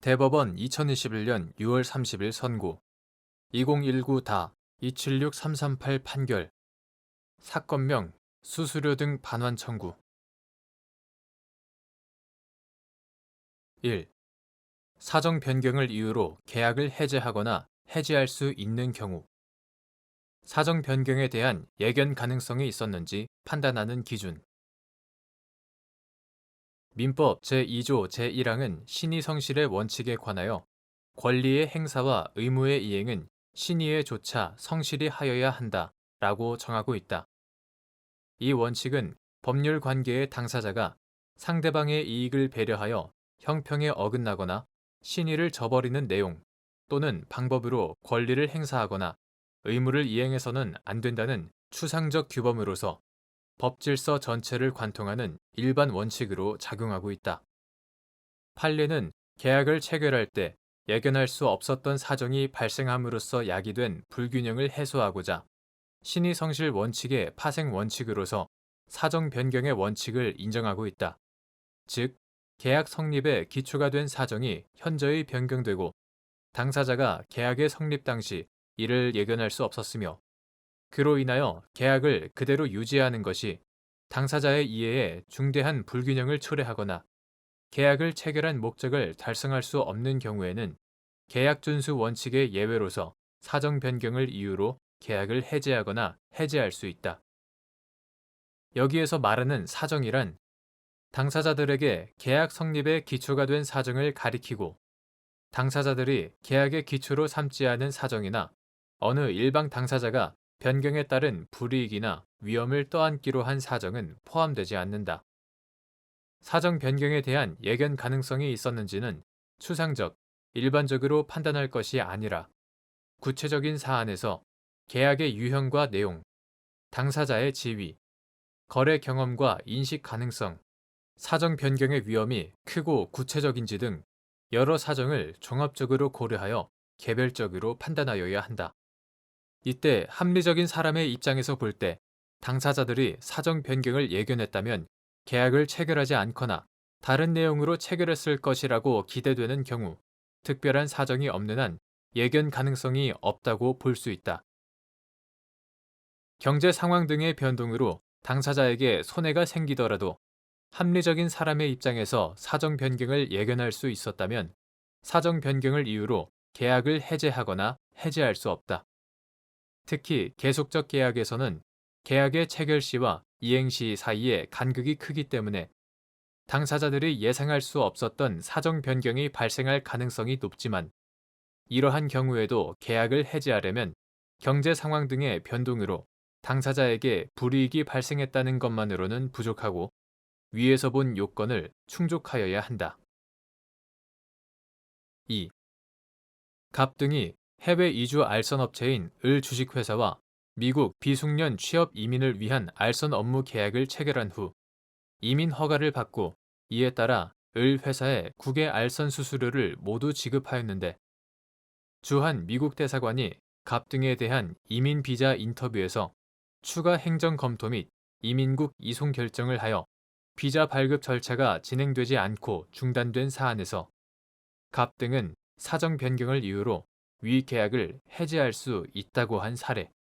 대법원 2021년 6월 30일 선고 2019-276338 판결 사건명 수수료 등 반환 청구 1. 사정 변경을 이유로 계약을 해제하거나 해지할 수 있는 경우 사정 변경에 대한 예견 가능성이 있었는지 판단하는 기준 민법 제2조 제1항은 신의성실의 원칙에 관하여 권리의 행사와 의무의 이행은 신의에 조차 성실히 하여야 한다 라고 정하고 있다. 이 원칙은 법률 관계의 당사자가 상대방의 이익을 배려하여 형평에 어긋나거나 신의를 저버리는 내용 또는 방법으로 권리를 행사하거나 의무를 이행해서는 안 된다는 추상적 규범으로서 법질서 전체를 관통하는 일반 원칙으로 작용하고 있다. 판례는 계약을 체결할 때 예견할 수 없었던 사정이 발생함으로써 야기된 불균형을 해소하고자 신의성실 원칙의 파생 원칙으로서 사정 변경의 원칙을 인정하고 있다. 즉, 계약 성립에 기초가 된 사정이 현저히 변경되고 당사자가 계약의 성립 당시 이를 예견할 수 없었으며 그로 인하여 계약을 그대로 유지하는 것이 당사자의 이해에 중대한 불균형을 초래하거나 계약을 체결한 목적을 달성할 수 없는 경우에는 계약 준수 원칙의 예외로서 사정 변경을 이유로 계약을 해제하거나 해지할 수 있다. 여기에서 말하는 사정이란 당사자들에게 계약 성립에 기초가 된 사정을 가리키고 당사자들이 계약의 기초로 삼지 않은 사정이나 어느 일방 당사자가 변경에 따른 불이익이나 위험을 떠안기로 한 사정은 포함되지 않는다. 사정 변경에 대한 예견 가능성이 있었는지는 추상적, 일반적으로 판단할 것이 아니라 구체적인 사안에서 계약의 유형과 내용, 당사자의 지위, 거래 경험과 인식 가능성, 사정 변경의 위험이 크고 구체적인지 등 여러 사정을 종합적으로 고려하여 개별적으로 판단하여야 한다. 이때 합리적인 사람의 입장에서 볼 때 당사자들이 사정 변경을 예견했다면 계약을 체결하지 않거나 다른 내용으로 체결했을 것이라고 기대되는 경우 특별한 사정이 없는 한 예견 가능성이 없다고 볼 수 있다. 경제 상황 등의 변동으로 당사자에게 손해가 생기더라도 합리적인 사람의 입장에서 사정 변경을 예견할 수 있었다면 사정 변경을 이유로 계약을 해제하거나 해지할 수 없다. 특히 계속적 계약에서는 계약의 체결 시와 이행 시 사이에 간극이 크기 때문에 당사자들이 예상할 수 없었던 사정 변경이 발생할 가능성이 높지만 이러한 경우에도 계약을 해지하려면 경제 상황 등의 변동으로 당사자에게 불이익이 발생했다는 것만으로는 부족하고 위에서 본 요건을 충족하여야 한다. 2. 갑 등이 해외 이주 알선업체인 을 주식회사와 미국 비숙련 취업 이민을 위한 알선 업무 계약을 체결한 후 이민 허가를 받고 이에 따라 을 회사에 국외 알선 수수료를 모두 지급하였는데 주한 미국 대사관이 갑 등에 대한 이민 비자 인터뷰에서 추가 행정 검토 및 이민국 이송 결정을 하여 비자 발급 절차가 진행되지 않고 중단된 사안에서 갑 등은 사정 변경을 이유로 위 계약을 해지할 수 있다고 한 사례